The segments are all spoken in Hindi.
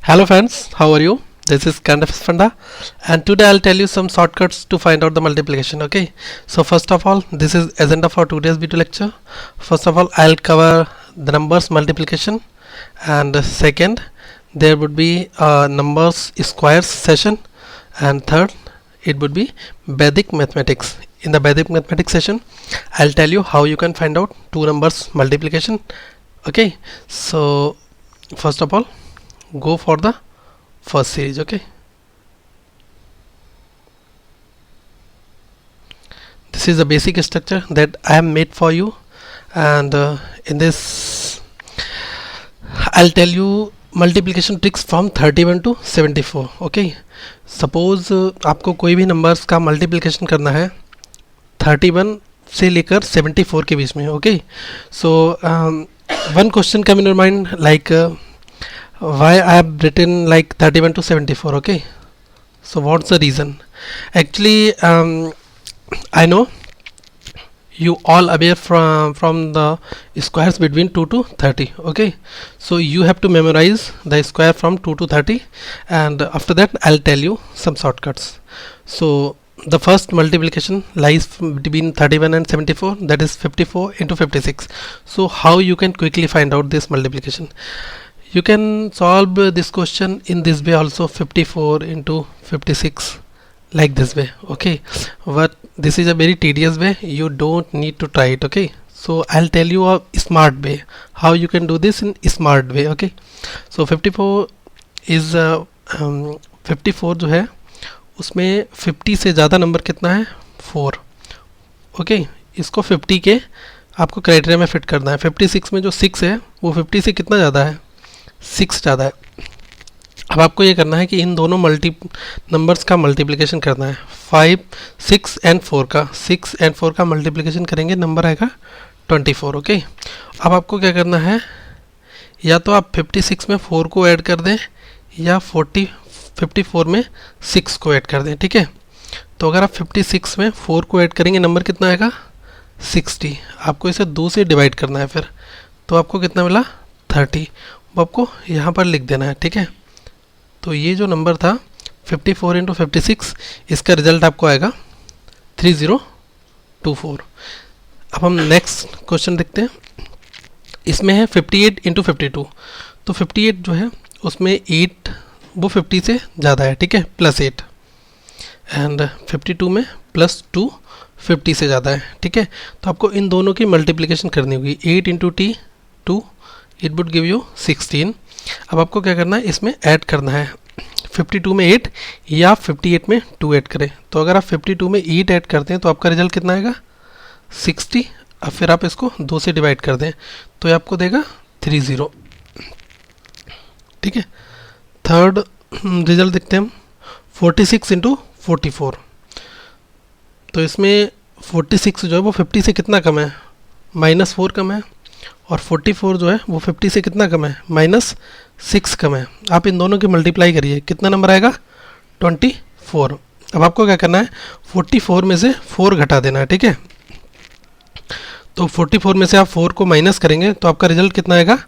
Hello friends, how are you? This is Kandaf Funda, and today I'll tell you some shortcuts to find out the multiplication. Okay, so first of all, this is agenda for today's video lecture. First of all, I'll cover the numbers multiplication, and second, there would be numbers squares session, and third, it would be Vedic mathematics. In the Vedic mathematics session, I'll tell you how you can find out two numbers multiplication. Okay, so first of all, go for the first series. Okay, this is the basic structure that I have made for you, and in this I'll tell you multiplication tricks from 31 to 74. Okay, suppose आपको कोई भी नंबर्स का मल्टीप्लिकेशन करना है 31 से लेकर 74 के बीच में. Okay, so one question come in your mind like why I have written like 31 to 74. Okay, so what's the reason? Actually, I know you all aware from the squares between 2 to 30. Okay, so you have to memorize the square from 2 to 30, and after that I'll tell you some shortcuts. So the first multiplication lies between 31 and 74, that is 54 into 56. So how you can quickly find out this multiplication? You can solve this question in this way also, 54 into 56, like this way. Okay, but this is a very tedious way, you don't need to try it. Okay, so I'll tell you a smart way how you can do this in smart way. Okay, so 54 is 54 जो है उसमें 50 से ज़्यादा नंबर कितना है 4. ओके, इसको 50 के आपको क्राइटेरिया में फिट करना है. 56 में जो 6 है वो 50 से कितना ज़्यादा है 6 ज़्यादा है. अब आपको ये करना है कि इन दोनों नंबर्स का मल्टीप्लिकेशन करना है. 5, 6 एंड 4 का 6 एंड 4 का मल्टीप्लिकेशन करेंगे, नंबर आएगा 24. ओके, अब आपको क्या करना है, या तो आप 56 में 4 को ऐड कर दें या 54 में 6 को ऐड कर दें. ठीक है, तो अगर आप 56 में 4 को ऐड करेंगे नंबर कितना आएगा 60. आपको इसे 2 से डिवाइड करना है फिर, तो आपको कितना मिला 30. वो आपको यहाँ पर लिख देना है. ठीक है, तो ये जो नंबर था 54 इंटू 56, इसका रिजल्ट आपको आएगा 3024. अब हम नेक्स्ट क्वेश्चन देखते हैं. इसमें है 58 इंटू 52. तो 58 जो है उसमें 8 वो 50 से ज़्यादा है. ठीक है, +8, एंड 52 में +2 50 से ज़्यादा है. ठीक है, तो आपको इन दोनों की मल्टीप्लिकेशन करनी होगी. 8 into T 2, it would give you 16. अब आपको क्या करना है, इसमें ऐड करना है. 52 में 8 या 58 में 2 ऐड करें. तो अगर आप 52 में 8 ऐड करते हैं तो आपका रिजल्ट कितना आएगा 60. अब फिर आप इसको 2 से डिवाइड कर दें तो ये आपको देगा 30. ठीक है, थर्ड रिजल्ट देखते हैं हम. 46 इंटू 44. तो इसमें 46 जो है वो 50 से कितना कम है -4 कम है, और 44 जो है वो 50 से कितना कम है -6 कम है. आप इन दोनों की मल्टीप्लाई करिए, कितना नंबर आएगा 24. अब आपको क्या करना है, 44 में से 4 घटा देना है. ठीक है, तो 44 में से आप 4 को माइनस करेंगे तो आपका रिजल्ट कितना आएगा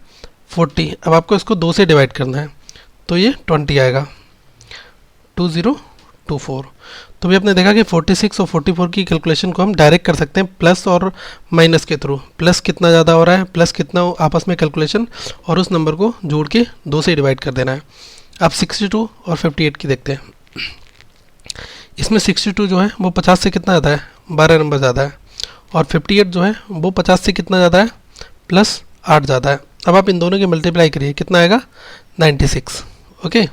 40. अब आपको इसको 2 से डिवाइड करना है तो ये 20 आएगा, 2024. तो भी आपने देखा कि 46 और 44 की कैलकुलेशन को हम डायरेक्ट कर सकते हैं प्लस और माइनस के थ्रू. प्लस कितना ज़्यादा हो रहा है, प्लस कितना आपस में कैलकुलेशन, और उस नंबर को जोड़ के 2 से डिवाइड कर देना है. अब 62 और 58 की देखते हैं. इसमें 62 जो है वो 50 से कितना ज़्यादा है 12 नंबर ज़्यादा है, और 58 जो है वो 50 से कितना ज़्यादा है +8 ज़्यादा है. अब आप इन दोनों की मल्टीप्लाई करिए, कितना आएगा 96. ओके,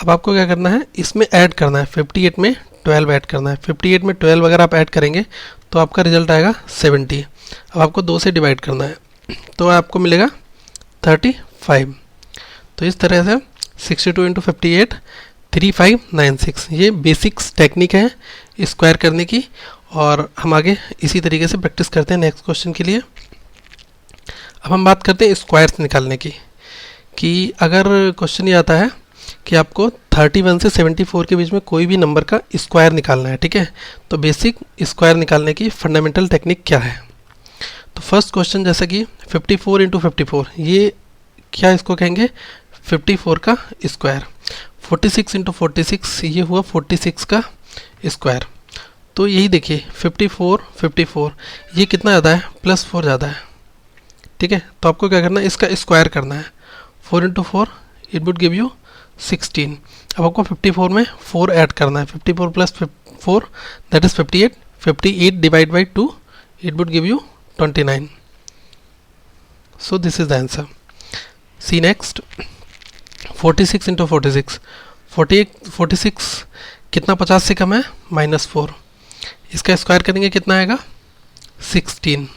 अब आपको क्या करना है, इसमें ऐड करना है. 58 में 12 ऐड करना है. 58 में 12 अगर आप ऐड करेंगे तो आपका रिजल्ट आएगा 70. अब आपको 2 से डिवाइड करना है तो आपको मिलेगा 35. तो इस तरह से 62 इंटू 58 3596. ये बेसिक्स टेक्निक है स्क्वायर करने की, और हम आगे इसी तरीके से प्रैक्टिस करते हैं नेक्स्ट क्वेश्चन के लिए. अब हम बात करते हैं स्क्वायर्स निकालने की, कि अगर क्वेश्चन ये आता है कि आपको 31 से 74 के बीच में कोई भी नंबर का स्क्वायर निकालना है. ठीक है, तो बेसिक स्क्वायर निकालने की फंडामेंटल टेक्निक क्या है. तो फर्स्ट क्वेश्चन जैसा कि 54 इंटू 54, ये क्या इसको कहेंगे 54 का स्क्वायर, 46 इंटू 46 ये हुआ 46 का स्क्वायर। तो यही देखिए 54 54 ये कितना ज़्यादा है, +4 ज़्यादा है, ठीक है। तो आपको क्या करना है, इसका स्क्वायर करना है। 4 into 4 it would give you 16। अब आपको 54 में 4 ऐड करना है, 54 plus 4 that is 58, 58 divide by 2 it would give you 29। So this is the answer. See next 46 into 46, 46 कितना 50 से कम है, -4, इसका स्क्वायर करेंगे कितना आएगा 16।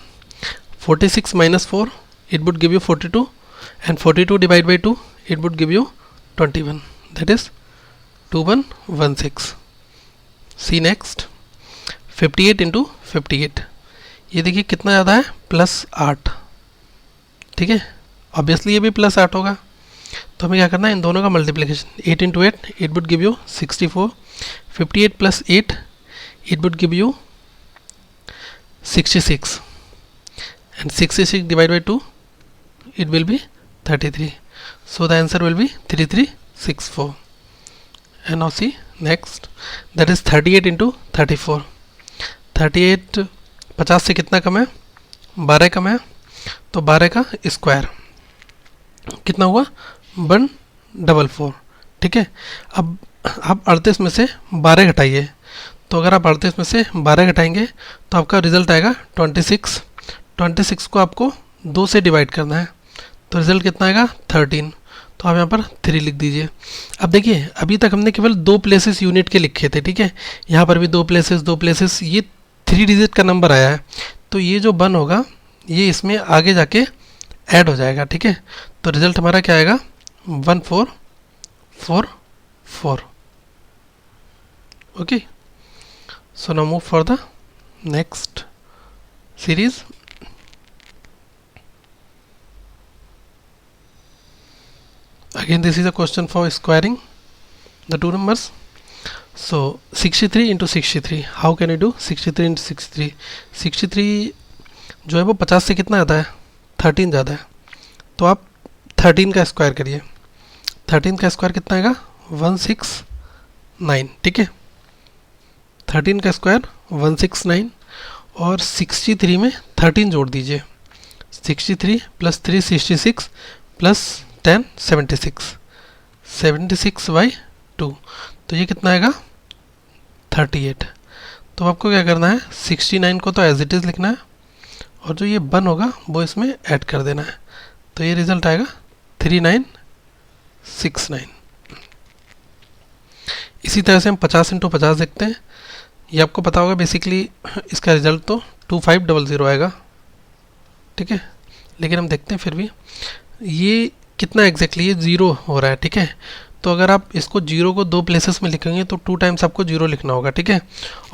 46 minus 4 it would give you 42 and 42 divided by 2 it would give you 21, that is 2116। see next 58 into 58, ये देखिए कितना ज़्यादा है, +8, ठीक है। ऑब्वियसली ये भी +8 होगा, तो हमें क्या करना है, इन दोनों का multiplication. 8 into 8 it would give you 64, 58 plus 8 it would give you 66 and 66 divided by 2 it will be 33, so the answer will be 3364। and now see next, that is 38 into 34, 38 50 से कितना कम है, 12 कम है, तो 12 का स्क्वायर कितना हुआ 144, ठीक है। अब आप 38 में से 12 घटाइए, तो अगर आप 38 में से 12 घटाएंगे तो आपका रिजल्ट आएगा 26। 26 को आपको 2 से डिवाइड करना है, तो रिजल्ट कितना आएगा 13, तो आप यहाँ पर 3 लिख दीजिए। अब देखिए अभी तक हमने केवल 2 प्लेसेस यूनिट के लिखे थे, ठीक है। यहाँ पर भी 2 प्लेसेस, ये 3 डिजिट का नंबर आया है, तो ये जो 1 होगा ये इसमें आगे जाके ऐड हो जाएगा, ठीक है। तो रिजल्ट हमारा क्या आएगा 1444। Okay, so now move for the next series. Again this is a question for squaring the two numbers. So 63 into 63, how can you do 63 into 63? 63 जो है वो 50 से कितना ज़्यादा है, 13 ज़्यादा है, तो आप 13 का स्क्वायर करिए। 13 का स्क्वायर कितना आएगा 169, ठीक है। 13 का स्क्वायर 169 और 63 में 13 जोड़ दीजिए। 63 प्लस 3 66 प्लस 10 76, 76/2, तो ये कितना आएगा 38। तो आपको क्या करना है 69 को तो एज इट इज़ लिखना है और जो ये 1 होगा वो इसमें ऐड कर देना है, तो ये रिजल्ट आएगा 3969। इसी तरह से हम 50 इंटू 50 देखते हैं। ये आपको पता होगा बेसिकली इसका रिजल्ट तो 2500 आएगा, ठीक है। लेकिन हम देखते हैं फिर भी ये कितना एग्जैक्टली ये 0 हो रहा है, ठीक है। तो अगर आप इसको 0 को 2 प्लेसेस में लिखेंगे तो 2 टाइम्स आपको 0 लिखना होगा, ठीक है।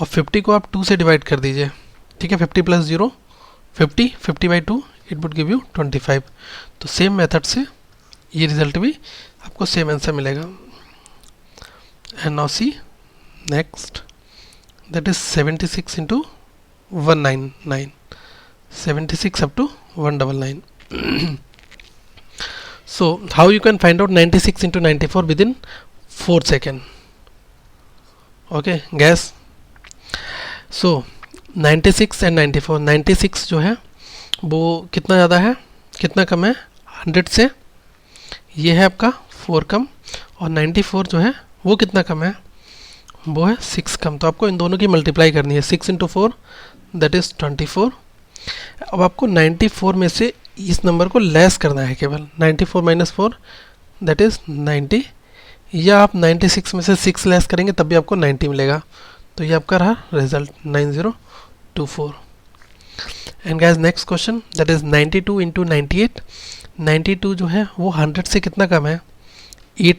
और 50 को आप 2 से डिवाइड कर दीजिए, ठीक है। 50 plus 0 50, 50/2 it would give you 25। तो सेम मेथड से ये रिजल्ट भी आपको सेम आंसर मिलेगा। And now see next, that is 76 into 199, 76 up to 199। So how you can find out 96 into 94 within 4 seconds? Okay guys, so 96 and 94, 96 जो है वो कितना ज़्यादा है, कितना कम है 100 से, ये है आपका 4 कम, और 94 जो है वो कितना कम है, वो है 6 कम। तो आपको इन दोनों की मल्टीप्लाई करनी है, 6 into 4 दैट इज़ 24। अब आपको 94 में से इस नंबर को लेस करना है केवल, 94 - 4 दैट इज़ 90, या आप 96 में से 6 लेस करेंगे तब भी आपको 90 मिलेगा। तो ये आपका रहा result 9024। And guys next question, that is 92 into 98। 92 जो है वो 100 से कितना कम है, 8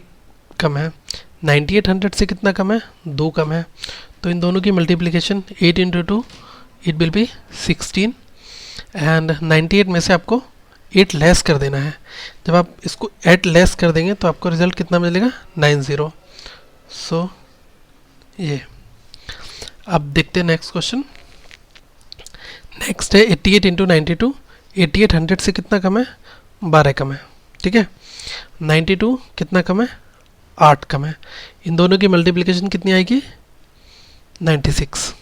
कम है। 98 100 से कितना कम है, 2 कम है। तो इन दोनों की multiplication 8 into 2 it will be 16, and 98 में से आपको 8 लेस कर देना है। जब आप इसको 8 लेस कर देंगे तो आपको रिजल्ट कितना मिलेगा 90। सो ये अब देखते हैं नेक्स्ट क्वेश्चन। नेक्स्ट है 88 इंटू 92। 88 100 से कितना कम है, 12 कम है, ठीक है। 92 कितना कम है, 8 कम है। इन दोनों की मल्टीप्लिकेशन कितनी आएगी, 96।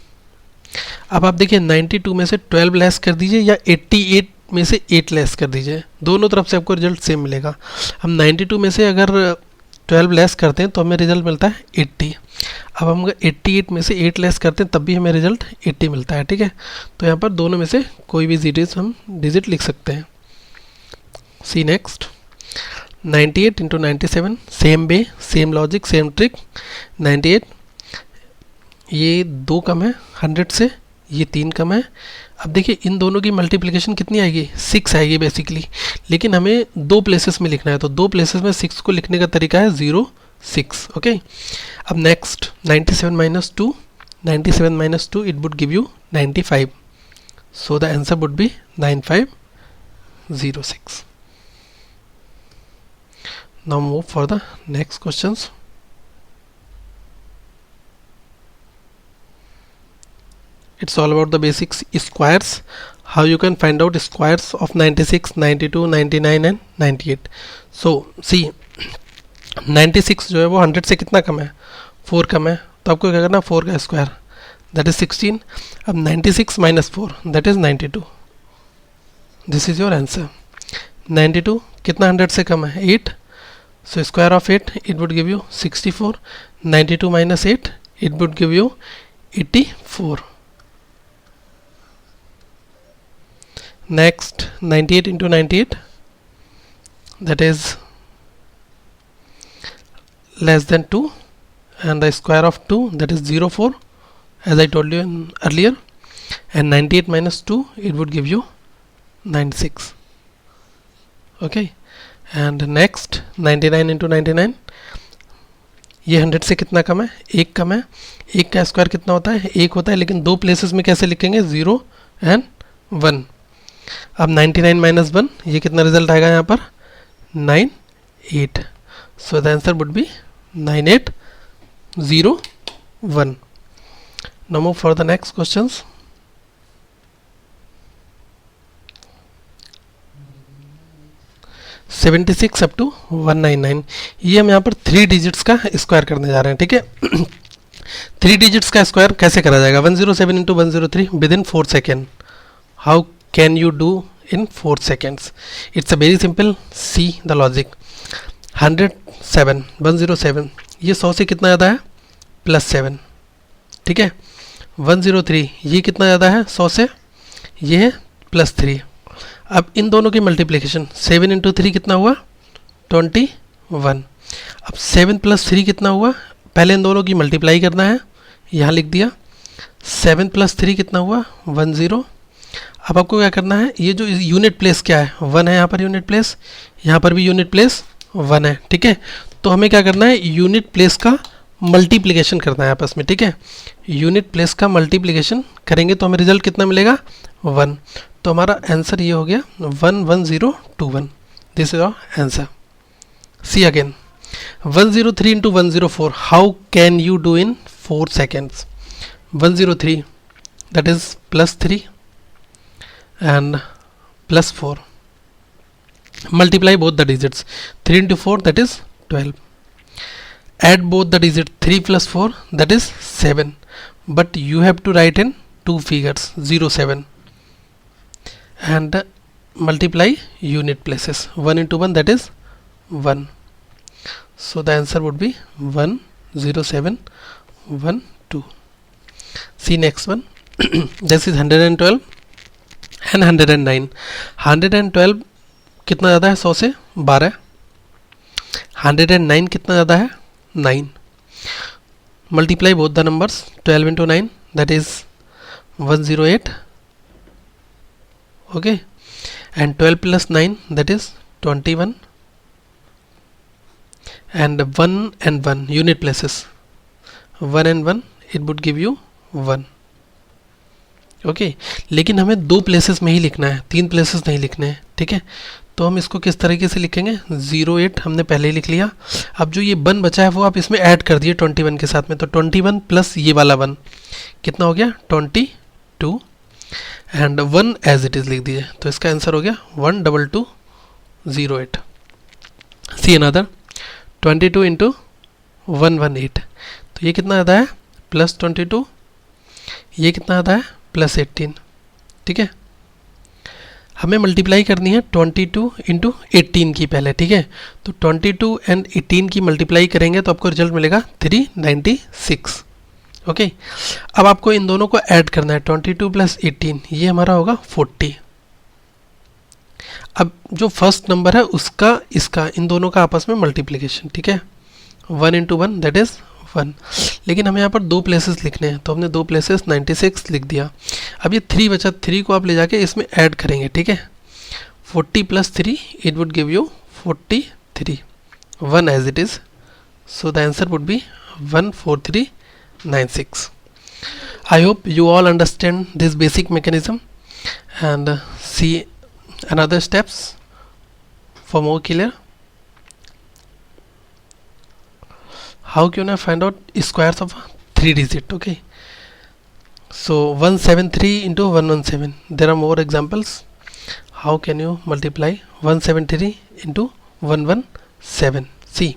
अब आप देखिए 92 में से 12 लेस कर दीजिए या 88 में से 8 लेस कर दीजिए, दोनों तरफ से आपको रिजल्ट सेम मिलेगा। हम 92 में से अगर 12 लेस करते हैं तो हमें रिजल्ट मिलता है 80। अब हम अगर 88 में से 8 लेस करते हैं तब भी हमें रिजल्ट 80 मिलता है, ठीक है। तो यहाँ पर दोनों में से कोई भी हम डिजिट लिख सकते हैं। See next, 98 into 97, same way, same logic, same trick. 98 ये 2 कम है 100 से, ये 3 कम है। अब देखिए इन दोनों की मल्टीप्लिकेशन कितनी आएगी, 6 आएगी बेसिकली, लेकिन हमें 2 प्लेसेस में लिखना है, तो 2 प्लेसेस में 6 को लिखने का तरीका है 0 6, ओके। अब next 97 minus 2, 97 minus 2 it would give you 95, so the answer would B 9506। Now move for the next questions. It's all about the basics squares. How you can find out squares of 96, 92, 99 and 98. So see 96 जो है वो 100 से कितना कम है, 4 कम है, तो आपको क्या करना, 4 का स्क्वायर that is 16. अब 96 minus 4 that is 92. This is your answer. 92 कितना 100 से कम है, 8. So square of 8 it would give you 64. 92 minus 8 it would give you 84. Next 98 into 98 that is less than 2 and the square of 2 that is 04 as I told you earlier, and 98 minus 2 it would give you 96, okay. And next 99 into 99, ये 100 से कितना कम है, 1 कम है। 1 का स्क्वायर कितना होता है, 1 होता है, लेकिन 2 प्लेसेस में कैसे लिखेंगे, 0 एंड 1। अब 99 माइनस 1, ये कितना रिजल्ट आएगा यहाँ पर, 98। So the answer would be 9801। Now move for the next questions. Seventy 76 up to 199, ये हम यहाँ पर 3 डिजिट्स का स्क्वायर करने जा रहे हैं, ठीक है। 3 डिजिट्स का स्क्वायर कैसे करा जाएगा, 107 into 103 with in 4 second. How can you do in 4 seconds, it's a very simple, see the logic. 107 107 ये 100 से कितना ज़्यादा है, +7, ठीक है। 103 ये कितना ज़्यादा है 100 से, ये है +3। अब इन दोनों की मल्टीप्लिकेशन 7 इंटू 3 कितना हुआ, 21। अब 7 + 3 कितना हुआ, पहले इन दोनों की मल्टीप्लाई करना है, यहाँ लिख दिया। 7 + 3 कितना हुआ, 10। अब आपको क्या करना है, ये जो यूनिट प्लेस क्या है, 1 है यहाँ पर यूनिट प्लेस, यहाँ पर भी यूनिट प्लेस 1 है, ठीक है। तो हमें क्या करना है, यूनिट प्लेस का मल्टीप्लिकेशन करना है आपस में, ठीक है। यूनिट प्लेस का मल्टीप्लिकेशन करेंगे तो हमें रिजल्ट कितना मिलेगा, 1। तो हमारा आंसर ये हो गया 11021। This is our answer. See again 103 into 104, how can you do in 4 seconds. 103 that is +3 and +4. Multiply both the digits. 3 into 4 that is 12. Add both the digits, 3 plus 4 that is 7. But you have to write in 2 figures, 0 7, and multiply unit places. 1 into 1 that is 1. So the answer would be 10712. See next one. This is 112 and 109. 112 कितना ज़्यादा है 100 से, 12। 109 कितना ज़्यादा है, 9. Multiply both the numbers, 12 into 9 that is 108, okay, and 12 plus 9 that is 21, and 1 and 1 unit places, 1 and 1 it would give you 1, okay. लेकिन हमें 2 प्लेसेस में ही लिखना है, 3 प्लेसेस नहीं लिखने हैं, ठीक है। तो हम इसको किस तरीके से लिखेंगे, 08 हमने पहले ही लिख लिया। अब जो ये 1 बचा है वो आप इसमें ऐड कर दिए 21 के साथ में, तो 21 प्लस ये वाला 1 कितना हो गया, 22, एंड 1 एज इट इज़ लिख दीजिए। तो इसका आंसर हो गया 12208। सी अनदर 22 इंटू 118, तो ये कितना आता है +22, ये कितना आता है +18, ठीक है। हमें मल्टीप्लाई करनी है 22 इंटू 18 की पहले, ठीक है। तो 22 एंड 18 की मल्टीप्लाई करेंगे तो आपको रिजल्ट मिलेगा 396, ओके। अब आपको इन दोनों को ऐड करना है, 22 + 18, ये हमारा होगा 40। अब जो फर्स्ट नंबर है उसका इसका इन दोनों का आपस में मल्टीप्लिकेशन, ठीक है। 1 इंटू 1 दैट इज़ 1, लेकिन हमें यहाँ पर 2 प्लेसेस लिखने हैं, तो हमने 2 प्लेसेस 96 लिख दिया। अब ये 3 बचा, 3 को आप ले जाके इसमें ऐड करेंगे, ठीक है। 40 + 3 it would give you 43, 1 as it is, so the answer would be 14396। I hope you all understand this basic mechanism and see another steps for more clear. How can I find out squares of 3 digit? Okay, so 173 into 117, there are more examples. How can you multiply 173 into 117? See,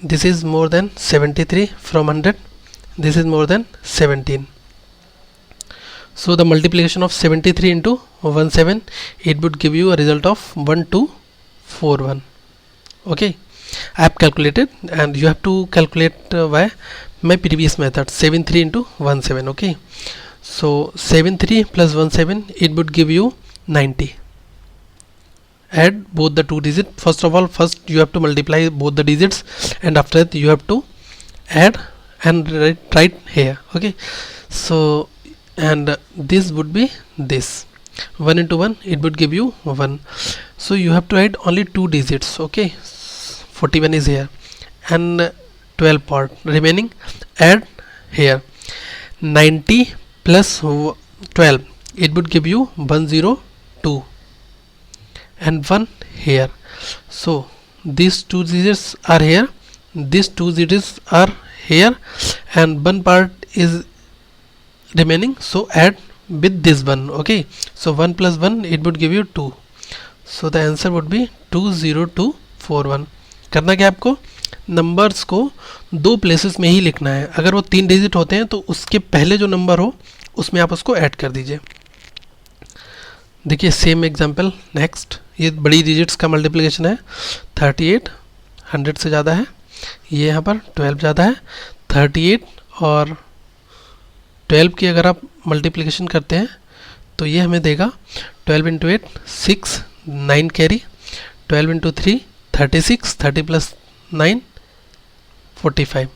this is more than 73 from 100, this is more than 17, so the multiplication of 73 into 17, it would give you a result of 1241, okay. I have calculated and you have to calculate by my previous method, 73 into 17, okay. So 73 plus 17, it would give you 90. Add both the two digits. First of all, first you have to multiply both the digits and after that you have to add and write here, okay. So and this would be this 1 into 1, it would give you 1, so you have to add only 2 digits, okay. 41 is here and 12 part remaining, add here 90 plus 12, it would give you 102 and 1 here, so these 2 digits are here, these 2 digits are here and 1 part is remaining, so add with this one, okay. So 1 plus 1, it would give you 2, so the answer would be 20241. करना क्या आपको, नंबर्स को 2 प्लेसेस में ही लिखना है। अगर वो 3 डिजिट होते हैं तो उसके पहले जो नंबर हो उसमें आप उसको ऐड कर दीजिए। देखिए सेम एग्जांपल नेक्स्ट, ये बड़ी डिजिट्स का मल्टीप्लिकेशन है, 38 100 से ज़्यादा है, ये यहाँ पर 12 ज़्यादा है, 38 और 12 की अगर आप मल्टीप्लिकेशन करते हैं तो ये हमें देगा 12 into 8 6, 9 carry, 12 into 3 36, 30 plus 9 45,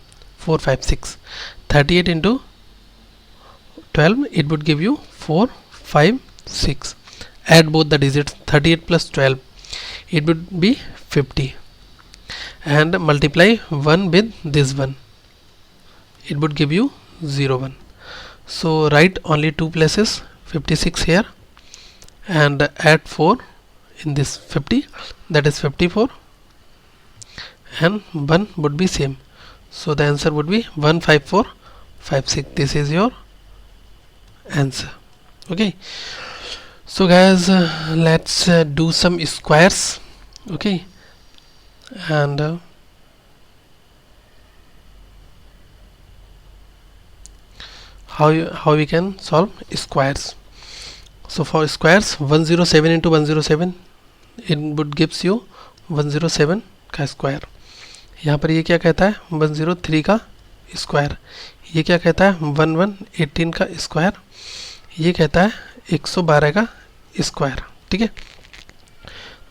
4 5 6, 38 into 12, it would give you 4 5 6. Add both the digits, 38 plus 12, it would be 50, and multiply 1 with this one, it would give you 01. So write only 2 places, 56 here and add 4 in this 50, that is 54, and 1 would be same, so the answer would be 15456. This is your answer, okay. So guys, let's do some squares, okay, and how we can solve squares. So for squares, 107 into 107, it would gives you 107 का स्क्वायर। यहाँ पर ये क्या कहता है 103 का स्क्वायर, ये क्या कहता है 1118 का स्क्वायर, ये कहता है 112 का स्क्वायर, ठीक है।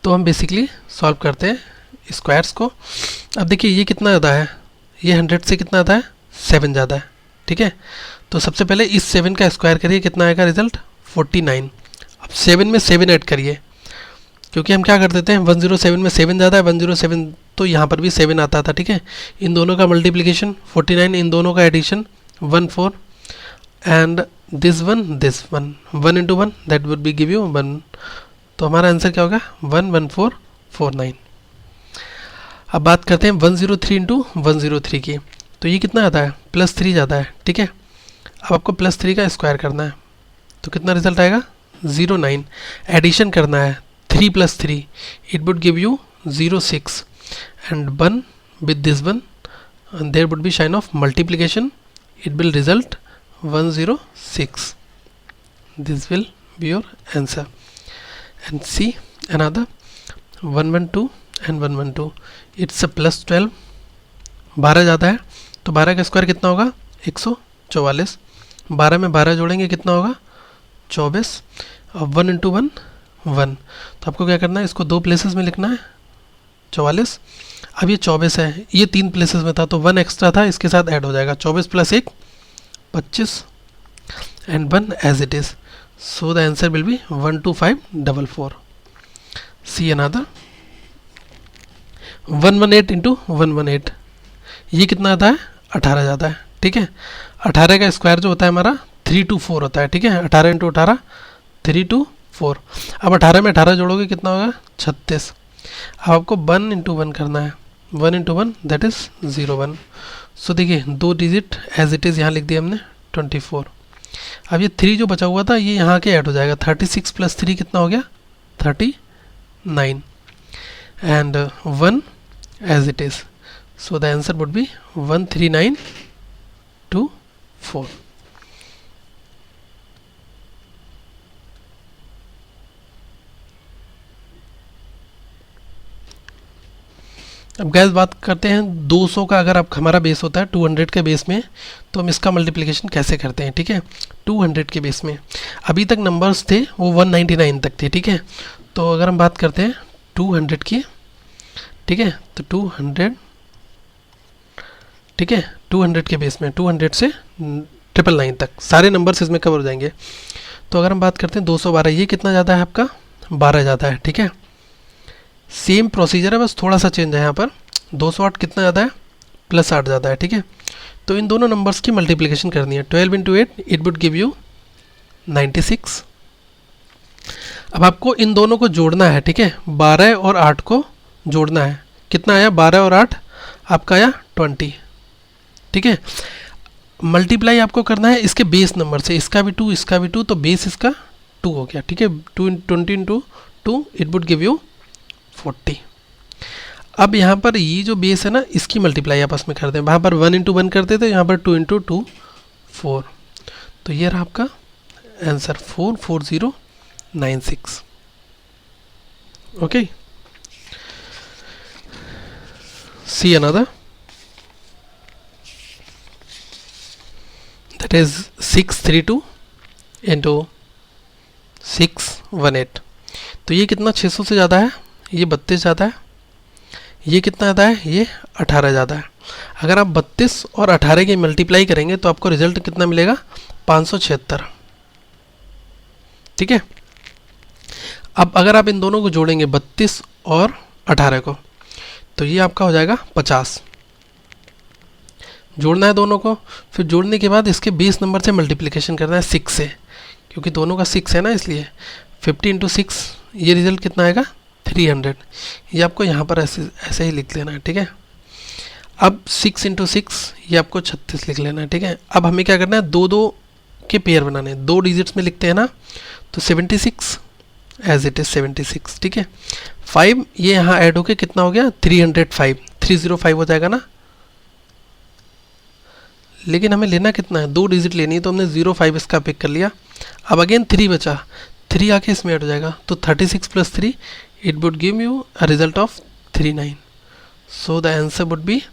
तो हम बेसिकली सॉल्व करते हैं स्क्वायर्स को। अब देखिए ये कितना ज़्यादा है, ये 100 से कितना ज़्यादा है 7 ज़्यादा है, ठीक है। तो सबसे पहले इस 7 का स्क्वायर करिए, कितना आएगा रिजल्ट 49। अब 7 में 7 ऐड करिए, क्योंकि हम क्या कर देते हैं 107 में 7 ज़्यादा है, 107 तो यहाँ पर भी 7 आता था, ठीक है। इन दोनों का मल्टीप्लिकेशन 49, इन दोनों का addition 14 and this one 1 into 1 that would be give you 1, तो हमारा आंसर क्या होगा 11449। अब बात करते हैं 103 इंटू 103 की, तो ये कितना आता है +3 ज़्यादा है, ठीक है। अब आपको +3 का स्क्वायर करना है, तो कितना रिजल्ट आएगा 09। एडिशन करना है 3 + 3, it would give you 06 and 1 with this one, and there would be sign of multiplication. It will result 106. This will be your answer. And see another 112 and 112. It's a plus 12. 12 ज़्यादा है तो 12 का स्क्वायर कितना होगा 144. 12 में 12 जोड़ेंगे कितना होगा 24. अब 1 इंटू 1 1. तो आपको क्या करना है, इसको दो प्लेसेस में लिखना है 44. अब ये 24 है, ये तीन प्लेसेस में था तो 1 एक्स्ट्रा था, इसके साथ ऐड हो जाएगा. 24 plus 1 25 and 1 as it is. So the answer will be 12544. See another 118 into 118. ये कितना आता है 18 जाता है. ठीक है, 18 का स्क्वायर जो होता है हमारा 324 होता है. ठीक है, 18 इंटू 18 324. अब 18 में 18 जोड़ोगे कितना होगा 36. अब आपको 1 इंटू 1 करना है. 1 इंटू 1 दैट इज 01. सो देखिए दो डिजिट एज इट इज़ यहाँ लिख दिया हमने 24. अब ये 3 जो बचा हुआ था ये यहाँ के ऐड हो जाएगा. 36 प्लस 3 कितना हो गया 39 and 1 as it is. So the answer would be 13924. अब गैस बात करते हैं 200 का. अगर आप हमारा बेस होता है 200 के बेस में तो हम इसका मल्टीप्लिकेशन कैसे करते हैं. ठीक है, 200 के बेस में अभी तक नंबर्स थे वो 199 तक थे. ठीक है, तो अगर हम बात करते हैं 200 की, ठीक है, तो 200, ठीक है, 200 के बेस में 200 से 999 तक सारे नंबर्स इसमें कवर हो जाएंगे. तो अगर हम बात करते हैं 212, ये कितना ज़्यादा है आपका 12 ज़्यादा है. ठीक है, सेम प्रोसीजर है, बस थोड़ा सा चेंज है यहाँ पर. 208 कितना ज़्यादा है प्लस 8 ज़्यादा है. ठीक है, तो इन दोनों नंबर्स की मल्टीप्लिकेशन करनी है. 12 into 8 it would give you 96. अब आपको इन दोनों को जोड़ना है. ठीक है, 12 और 8 को जोड़ना है. कितना आया 12 और 8 आपका आया 20. ठीक है, मल्टीप्लाई आपको करना है इसके बेस नंबर से. इसका भी 2 इसका भी 2 तो बेस इसका 2 हो गया. ठीक है, 20 into 2 it would give you 40. अब यहाँ पर ये जो बेस है ना इसकी मल्टीप्लाई आपस में करते हैं. वहाँ पर 1 इंटू 1 करते थे, यहाँ पर 2 इंटू 2 4. तो ये रहा आपका answer 44096. Okay, see another that is 632 into 618. तो ये कितना 600 से ज़्यादा है, ये 32 ज़्यादा है. ये कितना ज़्यादा है, ये 18 ज़्यादा है. अगर आप 32 और 18 की मल्टीप्लाई करेंगे तो आपको रिजल्ट कितना मिलेगा 576. ठीक है, अब अगर आप इन दोनों को जोड़ेंगे 32 और 18 को तो ये आपका हो जाएगा 50. जोड़ना है दोनों को, फिर जोड़ने के बाद इसके बेस नंबर से मल्टीप्लिकेशन करना है 6 से, क्योंकि दोनों का 6 है ना इसलिए. 50 इंटू 6 ये रिजल्ट कितना आएगा 300. ये आपको यहाँ पर ऐसे ही लिख लेना है. ठीक है, अब 6 इंटू 6 ये आपको 36 लिख लेना है. ठीक है, अब हमें क्या करना है, दो दो के पेयर बनाने हैं. 2 डिजिट्स में लिखते हैं ना, तो 76 एज इट इज़ 76. ठीक है, 5 ये यहाँ ऐड होके कितना हो गया 305. 305 हो जाएगा ना, लेकिन हमें लेना कितना है 2 डिजिट लेनी है तो हमने 05 इसका पिक कर लिया. अब अगेन 3 बचा, 3 आके इसमें ऐड हो जाएगा तो 36 plus 3 it would give you a result of 39. So the answer would be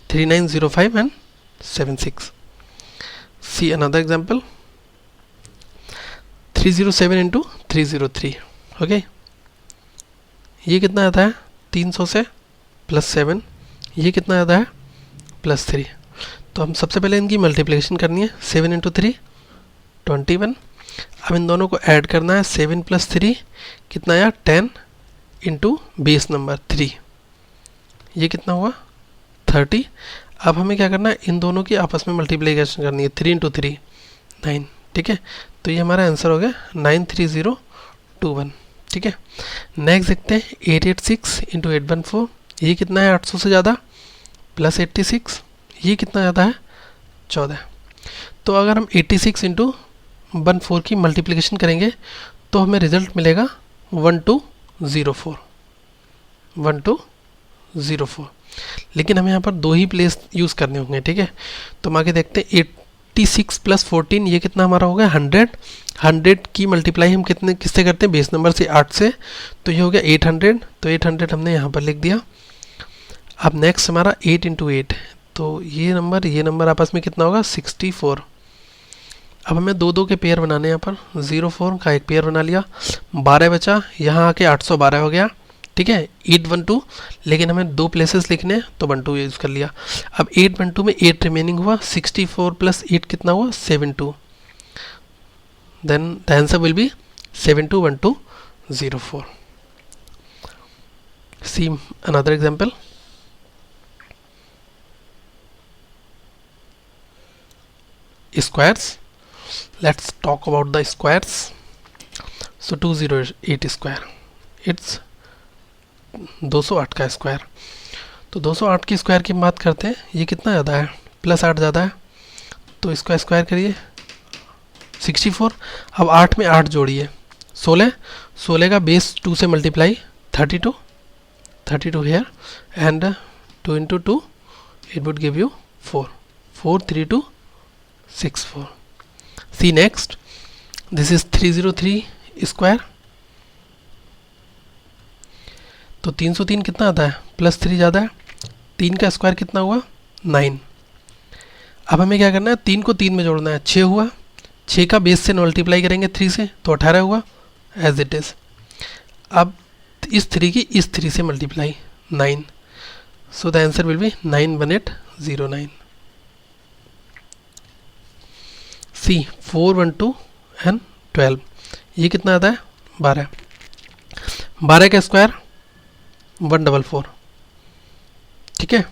3905 and 76. See another example 307 into 303. Okay, ये कितना आता है 300 से प्लस 7. ये कितना आता है प्लस 3. तो हम सबसे पहले इनकी मल्टीप्लिकेशन करनी है. 7 इंटू 3 21. अब इन दोनों को ऐड करना है. 7 प्लस 3 कितना आया 10 इंटू बेस नंबर 3. ये कितना हुआ 30. अब हमें क्या करना है, इन दोनों की आपस में मल्टीप्लिकेशन करनी है. 3 इंटू 3 9. ठीक है, तो ये हमारा आंसर हो गया 93021. ठीक है, नेक्स्ट देखते हैं 886 इंटू 814. ये कितना है 800 से ज़्यादा प्लस 86. ये कितना ज़्यादा है 14. तो अगर हम 86 इंटू 14 की मल्टीप्लिकेशन करेंगे तो हमें रिजल्ट मिलेगा 1204. 1204, लेकिन हमें यहाँ पर दो ही प्लेस यूज़ करने होंगे, ठीक है। तो हम आगे देखते हैं 86 प्लस 14 ये कितना हमारा हो गया 100। 100 की मल्टीप्लाई हम किससे करते हैं, बेस नंबर से 8 से, तो ये हो गया 800। तो 800 हमने यहाँ पर लिख दिया। अब नेक्स्ट हमारा 8 इंटू 8, तो ये नंबर आपस में कितना होगा 64। अब हमें दो के पेयर बनाने हैं। यहाँ पर 04 का एक पेयर बना लिया, 12 बचा, यहाँ आके 812 हो गया, ठीक है। 812, लेकिन हमें दो प्लेसेस लिखने हैं तो 12 यूज़ कर लिया। अब 812 में 8 रिमेनिंग हुआ, 64 प्लस 8 कितना हुआ 72। Then the answer will be 721204। See another example. Squares, let's talk about the squares. So 208 square, it's 208 का स्क्वायर। तो 208 की स्क्वायर की बात करते हैं, ये कितना ज़्यादा है, प्लस 8 ज़्यादा है, तो इसका स्क्वायर करिए 64। अब 8 में 8 जोड़िए 16, 16 का बेस 2 से multiply 32 here and 2 into 2 it would give you 4, 43264। See next, this is 303 square। तो 303 कितना आता है, प्लस 3 ज़्यादा है, 3 का स्क्वायर कितना हुआ 9। अब हमें क्या करना है, 3 को 3 में जोड़ना है, 6 हुआ, 6 का बेस से मल्टीप्लाई करेंगे 3 से तो 18 हुआ एज इट इज़। अब इस 3 की इस 3 से multiply 9, so the answer will be 91809। See 412 and 12, ये कितना आता है 12, 12 का स्क्वायर 144, ठीक है।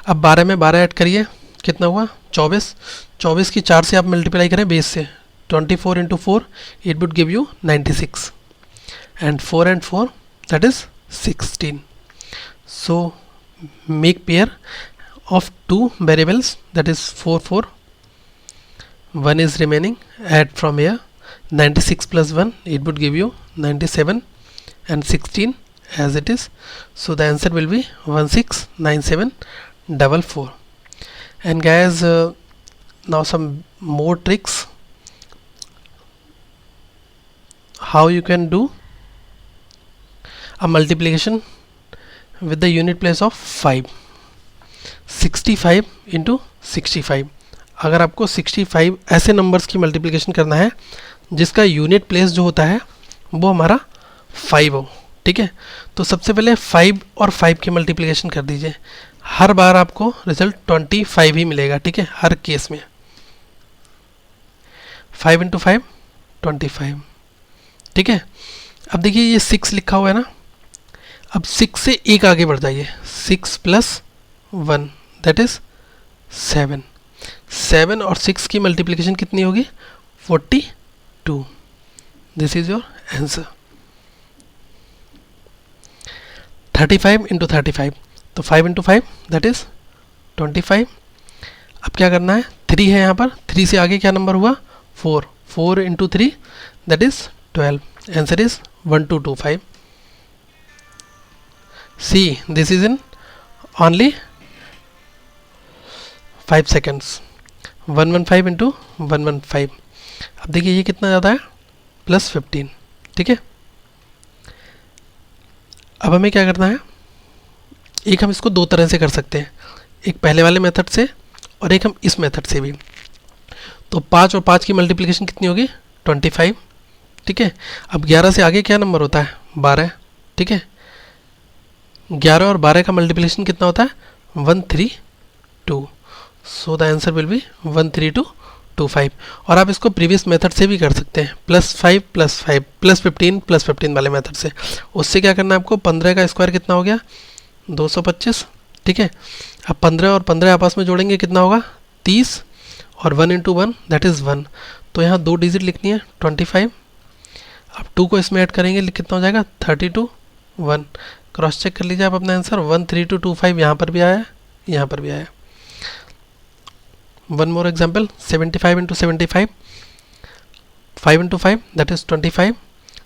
अब 12 में 12 ऐड करिए, कितना हुआ 24, 24 की 4 से आप मल्टीप्लाई करें बेस से 24 into 4 it would give you 96 and 4 and 4 that is 16। So make pair of 2 variables that is 4 4, 1 is remaining, add from here 96 plus 1 it would give you 97 and 16 as it is, so the answer will be 169744। and guys now some more tricks how you can do a multiplication with the unit place of 5, 65 into 65। अगर आपको 65 ऐसे नंबर्स की मल्टीप्लिकेशन करना है जिसका यूनिट प्लेस जो होता है वो हमारा 5 हो, ठीक है। तो सबसे पहले 5 और 5 की मल्टीप्लिकेशन कर दीजिए, हर बार आपको रिजल्ट 25 ही मिलेगा, ठीक है, हर केस में। 5 इंटू 5 25, ठीक है। अब देखिए ये 6 लिखा हुआ है ना, अब 6 से एक आगे बढ़ जाइए, 6 प्लस 1 दैट इज 7, 7 और 6 की मल्टीप्लिकेशन कितनी होगी 42। This is your answer. 35 into 35, तो 5 इंटू 5 दैट इज 25। अब क्या करना है, 3 है यहाँ पर, 3 से आगे क्या नंबर हुआ 4, 4 into 3 that is 12, answer is 1225। See this is in only 5 seconds, 115 into 115। अब देखिए ये कितना ज़्यादा है प्लस 15, ठीक है। अब हमें क्या करना है, एक हम इसको दो तरह से कर सकते हैं, एक पहले वाले मेथड से और एक हम इस मेथड से भी। तो 5 और 5 की मल्टीप्लिकेशन कितनी होगी 25, ठीक है। अब 11 से आगे क्या नंबर होता है 12, ठीक है। 11 और 12 का मल्टीप्लिकेशन कितना होता है 132, सो द आंसर विल बी 13225। और आप इसको प्रीवियस मेथड से भी कर सकते हैं, +5 + 5 +15 +15 वाले मेथड से। उससे क्या करना है आपको, 15 का स्क्वायर कितना हो गया 225, ठीक है। अब 15 और 15 आपस में जोड़ेंगे कितना होगा 30, और 1 इंटू 1 दैट इज़ 1, तो यहाँ 2 डिजिट लिखनी है 25। अब 2 को इसमें ऐड करेंगे कितना हो जाएगा 32, 1। क्रॉस चेक कर लीजिए आप अपना आंसर, 13225 यहाँ पर भी आया, यहाँ पर भी आया। One more example, 75 into 75, 5 into 5 that is 25।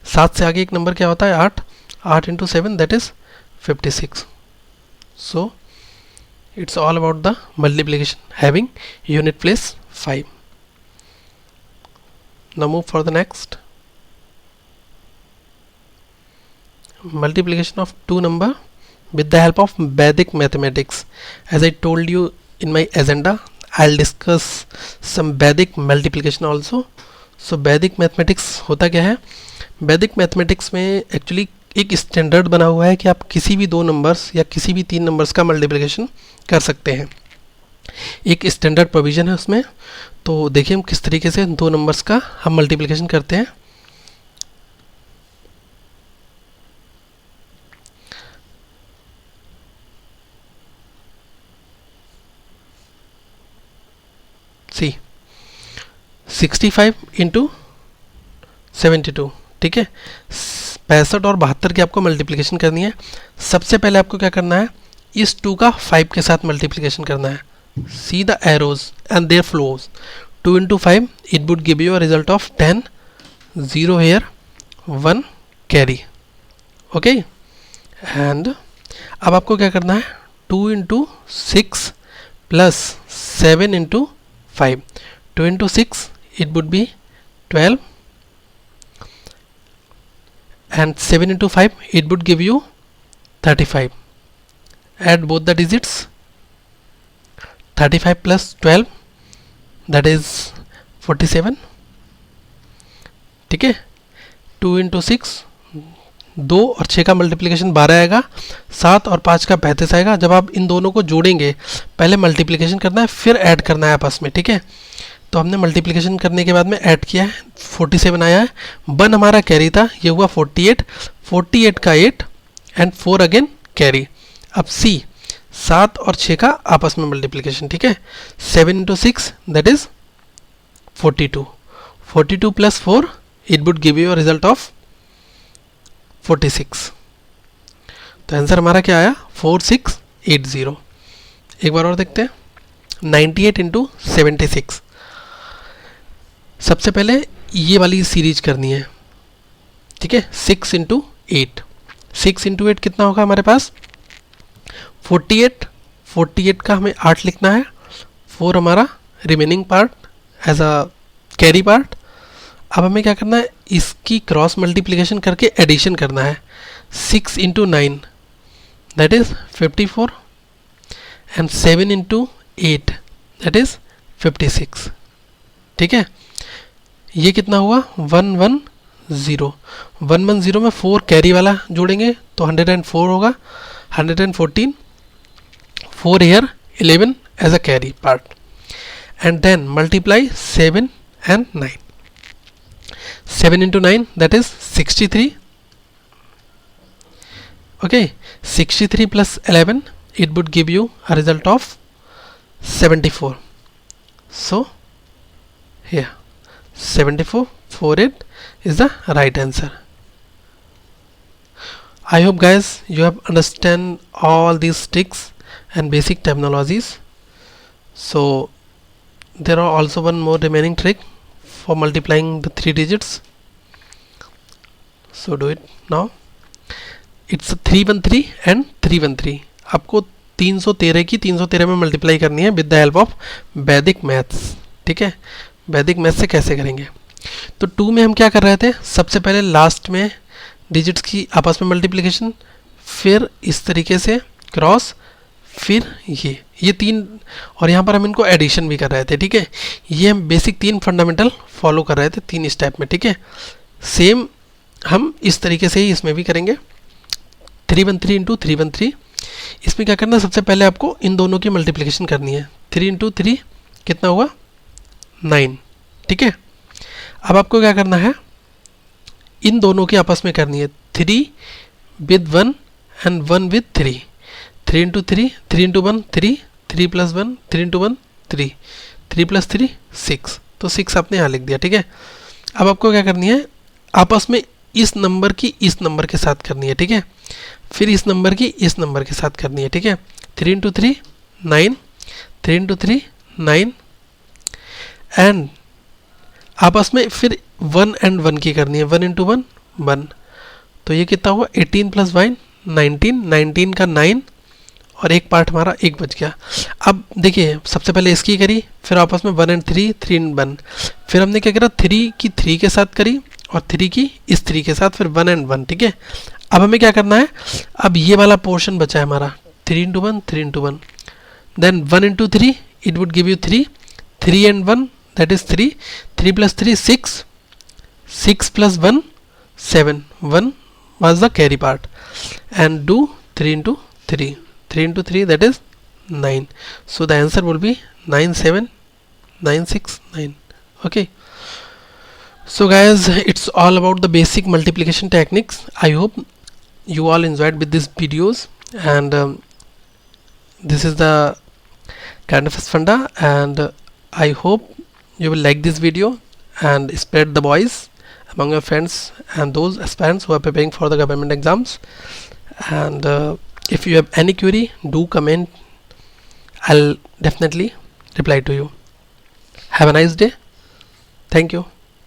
7 से आगे एक नंबर क्या होता है 8, 8 into 7 that is 56. So it's all about the multiplication having unit place 5. Now move for the next. Multiplication of two number with the help of Vedic mathematics. As I told you in my agenda, I'll discuss some Vedic multiplication also. So Vedic mathematics होता क्या है? Vedic mathematics में एक्चुअली एक स्टैंडर्ड बना हुआ है कि आप किसी भी दो नंबर्स या किसी भी तीन नंबर्स का मल्टीप्लिकेशन कर सकते हैं. एक स्टैंडर्ड प्रोविज़न है उसमें. तो देखिए हम किस तरीके से दो नंबर्स का हम मल्टीप्लिकेशन करते हैं. सी 65 इंटू 72. ठीक है, 65 और 72 की आपको मल्टीप्लिकेशन करनी है. सबसे पहले आपको क्या करना है, इस 2 का 5 के साथ मल्टीप्लिकेशन करना है. See the arrows and their flows. 2 into 5 it would give you a result of 10. 0 here, 1 carry. Okay, and अब आपको क्या करना है, 2 into 6 plus 7 into 5. 2 into 6 it would be 12 and 7 into 5 it would give you 35. Add both the digits. 35 plus 12 that is 47. ठीक है, 2 into 6, 2 और 6 का मल्टीप्लिकेशन 12 आएगा, 7 और 5 का 35 आएगा. जब आप इन दोनों को जोड़ेंगे, पहले मल्टीप्लिकेशन करना है फिर ऐड करना है आपस में. ठीक है, तो हमने मल्टीप्लिकेशन करने के बाद में ऐड किया है, 47 आया है. 1 हमारा कैरी था, ये हुआ 48. 48 का 8 एंड 4 अगेन कैरी. अब सी 7 और 6 का आपस में मल्टीप्लिकेशन. ठीक है, 7 into 6 that is 42. 42 plus 4 it would give you a result of 46. तो आंसर हमारा क्या आया, 4680. एक बार और देखते हैं. 98 इंटू 76. सबसे पहले ये वाली सीरीज करनी है. ठीक है, 6 इंटू 8. 6 इंटू 8 कितना होगा हमारे पास, 48. 48 का हमें 8 लिखना है. 4 हमारा remaining part as a carry part. अब हमें क्या करना है, इसकी क्रॉस मल्टीप्लिकेशन करके एडिशन करना है. 6 into 9 that is 54 and 7 into 8 that is 56. ठीक है, ये कितना हुआ, 110. 110 में 4 कैरी वाला जोड़ेंगे तो 104 होगा. 114, 4 here, 11 as a carry part. And then multiply 7 and 9. 7 into 9 that is 63. Okay, 63 plus 11 it would give you a result of 74. So here 7448 is the right answer. I hope guys you have understand all these tricks and basic terminologies. So there are also one more remaining trick for multiplying the 3 digits. So do it now. It's 313 and 313. आपको 313 की 313 में मल्टीप्लाई करनी है विद द हेल्प ऑफ वैदिक मैथ्स. ठीक है, वैदिक मैथ्स से कैसे करेंगे, तो 2 में हम क्या कर रहे थे, सबसे पहले लास्ट में डिजिट्स की आपस में मल्टीप्लिकेशन, फिर इस तरीके से क्रॉस, फिर ये 3, और यहाँ पर हम इनको एडिशन भी कर रहे थे. ठीक है, ये हम बेसिक 3 फंडामेंटल फॉलो कर रहे थे 3 स्टेप में. ठीक है, सेम हम इस तरीके से ही इसमें भी करेंगे. 313 इंटू 313. इसमें क्या करना है, सबसे पहले आपको इन दोनों की मल्टीप्लिकेशन करनी है. 3 इंटू 3 कितना हुआ, 9. ठीक है, अब आपको क्या करना है, इन दोनों की आपस में करनी है. 3 with 1 and 1 with 3. 3 into 3, 3 into 1 3, 3 plus 1, 3 into 1 3, 3 plus 3 6. तो 6 आपने यहाँ लिख दिया. ठीक है, अब आपको क्या करनी है, आपस में इस नंबर की इस नंबर के साथ करनी है. ठीक है, फिर इस नंबर की इस नंबर के साथ करनी है. ठीक है, 3 इंटू 3 9, 3 इंटू 3 9, एंड आपस में फिर 1 एंड 1 की करनी है. 1 इंटू 1 1. तो ये कितना हुआ, 18 प्लस 9 19 का 9 और एक पार्ट हमारा 1 बच गया। अब देखिए सबसे पहले इसकी करी, फिर आपस में 1 एंड 3, 3 एंड 1, फिर हमने क्या करा 3 की 3 के साथ करी और 3 की इस 3 के साथ, फिर 1 एंड 1। ठीक है, अब हमें क्या करना है, अब ये वाला पोर्शन बचा है हमारा 3 into 1, 3 into 1, then 1 into 3 it would give you 3, 3 and 1 that is 3, 3 plus 3 6, 6 plus 1 7, 1 was the carry part, and do 3 into 3, 3 into 3 that is 9. So the answer will be 9 7 9 6 9. Okay, so guys, it's all about the basic multiplication techniques. I hope you all enjoyed with these videos, and this is the kind of funda, and I hope you will like this video and spread the voice among your friends and those aspirants who are preparing for the government exams. And if you have any query, do comment. I'll definitely reply to you. Have a nice day. Thank you.